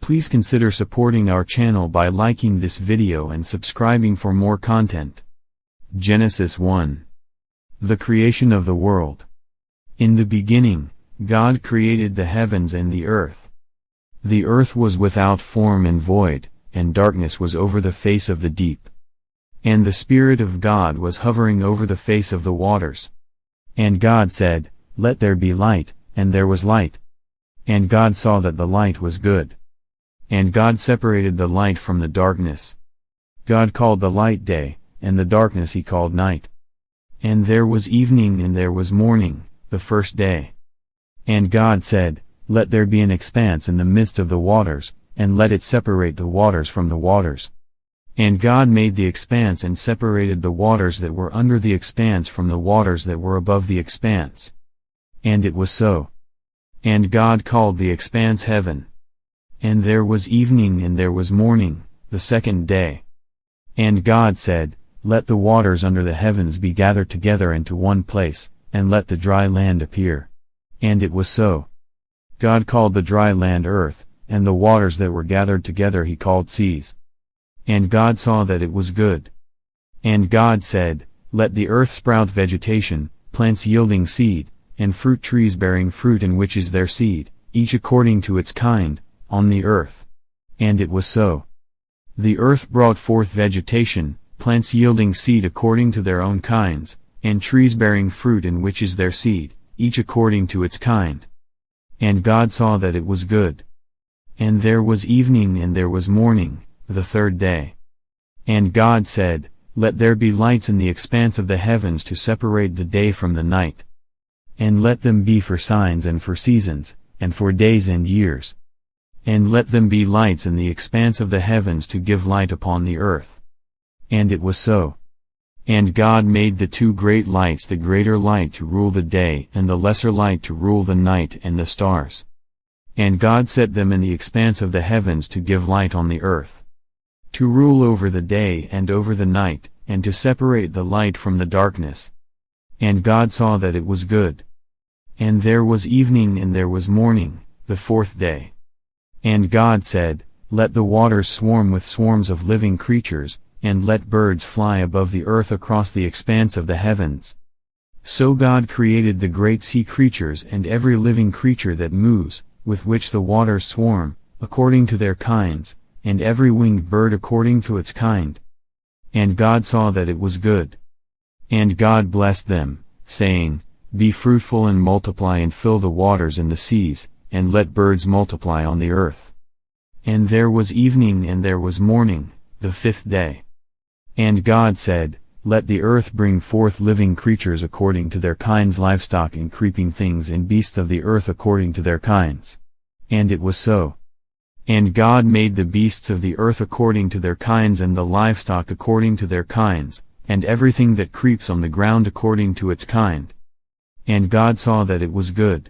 Please consider supporting our channel by liking this video and subscribing for more content. Genesis 1. The creation of the world. In the beginning, God created the heavens and the earth. The earth was without form and void, and darkness was over the face of the deep. And the Spirit of God was hovering over the face of the waters. And God said, "Let there be light," and there was light. And God saw that the light was good. And God separated the light from the darkness. God called the light day, and the darkness he called night. And there was evening and there was morning, the first day. And God said, "Let there be an expanse in the midst of the waters, and let it separate the waters from the waters." And God made the expanse and separated the waters that were under the expanse from the waters that were above the expanse. And it was so. And God called the expanse heaven. And there was evening and there was morning, the second day. And God said, "Let the waters under the heavens be gathered together into one place, and let the dry land appear." And it was so. God called the dry land earth, and the waters that were gathered together he called seas. And God saw that it was good. And God said, "Let the earth sprout vegetation, plants yielding seed, and fruit trees bearing fruit in which is their seed, each according to its kind, on the earth." And it was so. The earth brought forth vegetation, plants yielding seed according to their own kinds, and trees bearing fruit in which is their seed, each according to its kind. And God saw that it was good. And there was evening and there was morning, the third day. And God said, "Let there be lights in the expanse of the heavens to separate the day from the night. And let them be for signs and for seasons, and for days and years. And let them be lights in the expanse of the heavens to give light upon the earth." And it was so. And God made the two great lights, the greater light to rule the day and the lesser light to rule the night, and the stars. And God set them in the expanse of the heavens to give light on the earth, to rule over the day and over the night, and to separate the light from the darkness. And God saw that it was good. And there was evening and there was morning, the fourth day. And God said, "Let the waters swarm with swarms of living creatures, and let birds fly above the earth across the expanse of the heavens." So God created the great sea creatures and every living creature that moves, with which the waters swarm, according to their kinds, and every winged bird according to its kind. And God saw that it was good. And God blessed them, saying, "Be fruitful and multiply and fill the waters and the seas, and let birds multiply on the earth." And there was evening and there was morning, the fifth day. And God said, "Let the earth bring forth living creatures according to their kinds, livestock and creeping things and beasts of the earth according to their kinds." And it was so. And God made the beasts of the earth according to their kinds and the livestock according to their kinds, and everything that creeps on the ground according to its kind. And God saw that it was good.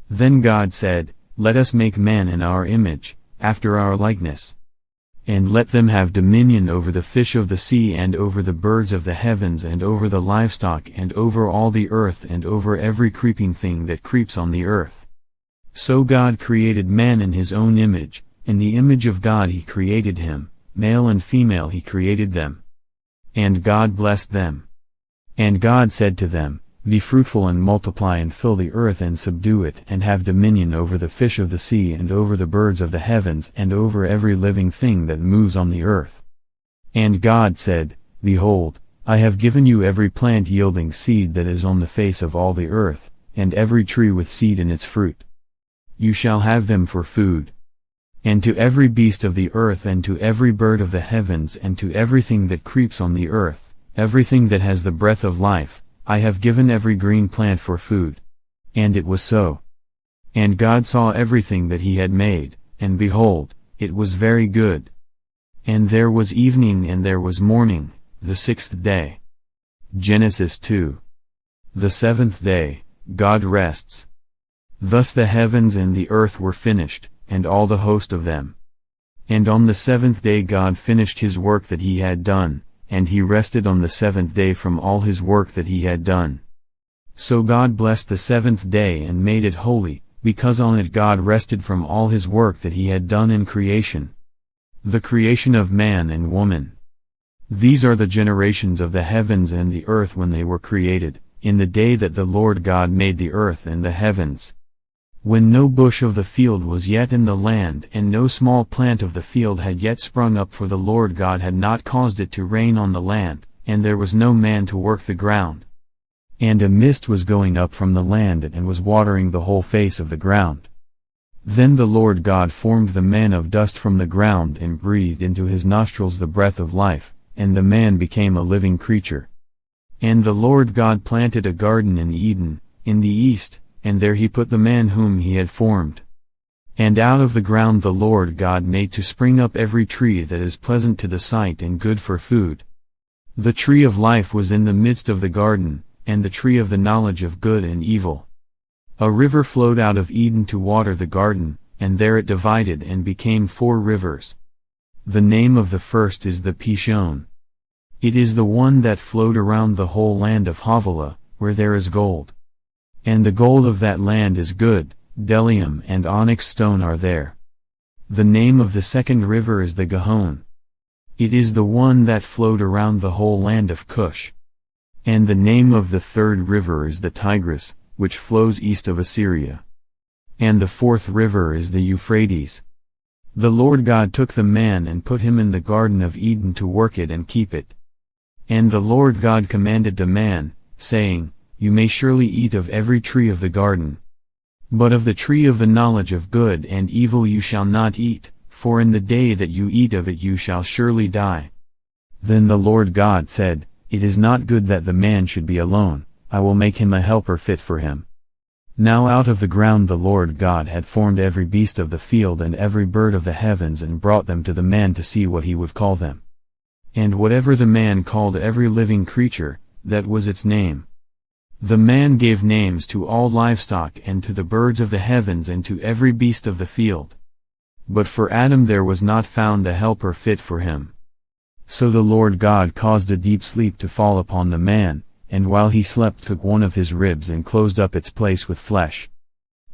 Then God said, "Let us make man in our image, after our likeness. And let them have dominion over the fish of the sea and over the birds of the heavens and over the livestock and over all the earth and over every creeping thing that creeps on the earth." So God created man in his own image, in the image of God he created him, male and female he created them. And God blessed them. And God said to them, "Be fruitful and multiply and fill the earth and subdue it and have dominion over the fish of the sea and over the birds of the heavens and over every living thing that moves on the earth." And God said, "Behold, I have given you every plant yielding seed that is on the face of all the earth, and every tree with seed in its fruit. You shall have them for food. And to every beast of the earth and to every bird of the heavens and to everything that creeps on the earth, everything that has the breath of life, I have given every green plant for food." And it was so. And God saw everything that he had made, and behold, it was very good. And there was evening and there was morning, the sixth day. Genesis 2. The seventh day, God rests. Thus the heavens and the earth were finished, and all the host of them. And on the seventh day God finished his work that he had done, and he rested on the seventh day from all his work that he had done. So God blessed the seventh day and made it holy, because on it God rested from all his work that he had done in creation. The creation of man and woman. These are the generations of the heavens and the earth when they were created, in the day that the Lord God made the earth and the heavens. When no bush of the field was yet in the land and no small plant of the field had yet sprung up, for the Lord God had not caused it to rain on the land, and there was no man to work the ground. And a mist was going up from the land and was watering the whole face of the ground. Then the Lord God formed the man of dust from the ground and breathed into his nostrils the breath of life, and the man became a living creature. And the Lord God planted a garden in Eden, in the east, and there he put the man whom he had formed. And out of the ground the Lord God made to spring up every tree that is pleasant to the sight and good for food. The tree of life was in the midst of the garden, and the tree of the knowledge of good and evil. A river flowed out of Eden to water the garden, and there it divided and became 4 rivers. The name of the first is the Pishon. It is the one that flowed around the whole land of Havilah, where there is gold. And the gold of that land is good, bdellium and onyx stone are there. The name of the second river is the Gihon. It is the one that flowed around the whole land of Cush. And the name of the third river is the Tigris, which flows east of Assyria. And the fourth river is the Euphrates. The Lord God took the man and put him in the Garden of Eden to work it and keep it. And the Lord God commanded the man, saying, You may surely eat of every tree of the garden. But of the tree of the knowledge of good and evil you shall not eat, for in the day that you eat of it you shall surely die. Then the Lord God said, It is not good that the man should be alone, I will make him a helper fit for him. Now out of the ground the Lord God had formed every beast of the field and every bird of the heavens and brought them to the man to see what he would call them. And whatever the man called every living creature, that was its name. The man gave names to all livestock and to the birds of the heavens and to every beast of the field. But for Adam there was not found a helper fit for him. So the Lord God caused a deep sleep to fall upon the man, and while he slept took one of his ribs and closed up its place with flesh.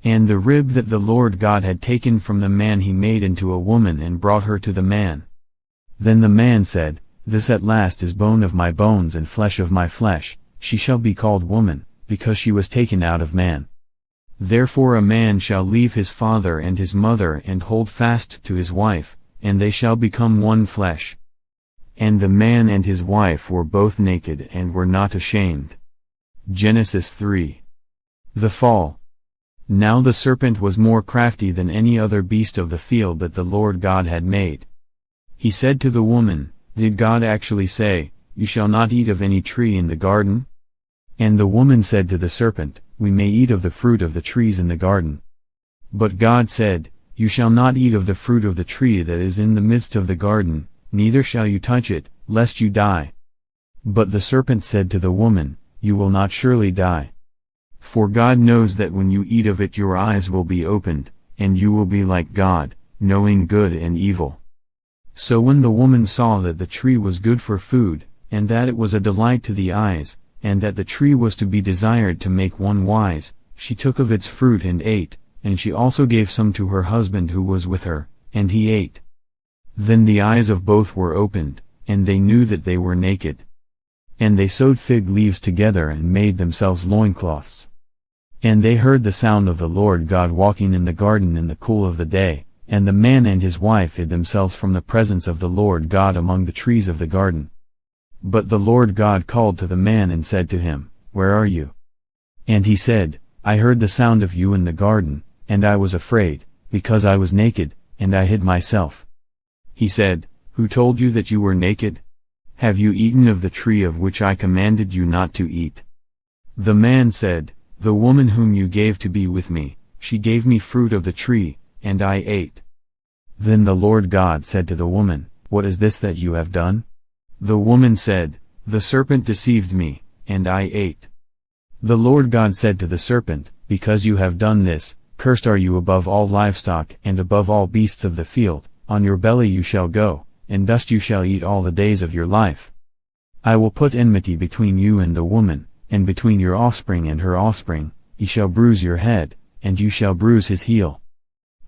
And the rib that the Lord God had taken from the man he made into a woman and brought her to the man. Then the man said, This at last is bone of my bones and flesh of my flesh, she shall be called woman, because she was taken out of man. Therefore a man shall leave his father and his mother and hold fast to his wife, and they shall become one flesh. And the man and his wife were both naked and were not ashamed. Genesis 3. The fall. Now the serpent was more crafty than any other beast of the field that the Lord God had made. He said to the woman, Did God actually say, You shall not eat of any tree in the garden? And the woman said to the serpent, We may eat of the fruit of the trees in the garden. But God said, You shall not eat of the fruit of the tree that is in the midst of the garden, neither shall you touch it, lest you die. But the serpent said to the woman, You will not surely die. For God knows that when you eat of it your eyes will be opened, and you will be like God, knowing good and evil. So when the woman saw that the tree was good for food, and that it was a delight to the eyes, and that the tree was to be desired to make one wise, she took of its fruit and ate, and she also gave some to her husband who was with her, and he ate. Then the eyes of both were opened, and they knew that they were naked. And they sewed fig leaves together and made themselves loincloths. And they heard the sound of the Lord God walking in the garden in the cool of the day, and the man and his wife hid themselves from the presence of the Lord God among the trees of the garden. But the Lord God called to the man and said to him, Where are you? And he said, I heard the sound of you in the garden, and I was afraid, because I was naked, and I hid myself. He said, Who told you that you were naked? Have you eaten of the tree of which I commanded you not to eat? The man said, The woman whom you gave to be with me, she gave me fruit of the tree, and I ate. Then the Lord God said to the woman, What is this that you have done? The woman said, The serpent deceived me, and I ate. The Lord God said to the serpent, Because you have done this, cursed are you above all livestock and above all beasts of the field, on your belly you shall go, and dust you shall eat all the days of your life. I will put enmity between you and the woman, and between your offspring and her offspring, he shall bruise your head, and you shall bruise his heel.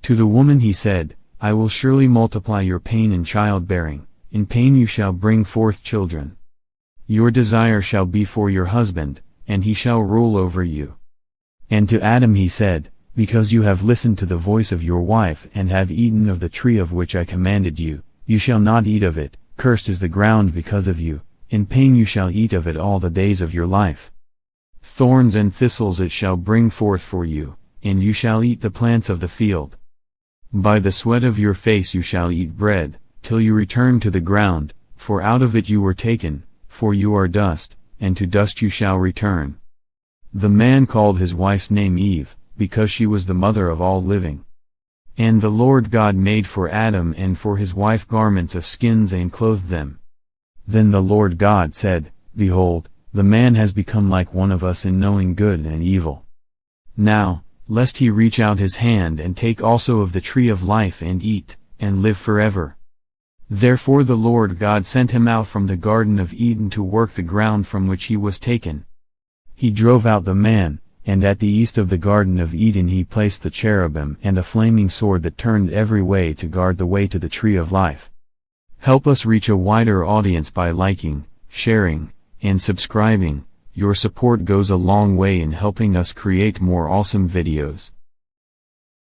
To the woman he said, I will surely multiply your pain in childbearing, in pain you shall bring forth children. Your desire shall be for your husband, and he shall rule over you. And to Adam he said, because you have listened to the voice of your wife and have eaten of the tree of which I commanded you, you shall not eat of it, cursed is the ground because of you, in pain you shall eat of it all the days of your life. Thorns and thistles it shall bring forth for you, and you shall eat the plants of the field. By the sweat of your face you shall eat bread, till you return to the ground, for out of it you were taken, for you are dust, and to dust you shall return. The man called his wife's name Eve, because she was the mother of all living. And the Lord God made for Adam and for his wife garments of skins and clothed them. Then the Lord God said, Behold, the man has become like one of us in knowing good and evil. Now, lest he reach out his hand and take also of the tree of life and eat, and live forever. Therefore the Lord God sent him out from the Garden of Eden to work the ground from which he was taken. He drove out the man, and at the east of the Garden of Eden he placed the cherubim and a flaming sword that turned every way to guard the way to the tree of life. Help us reach a wider audience by liking, sharing, and subscribing. Your support goes a long way in helping us create more awesome videos.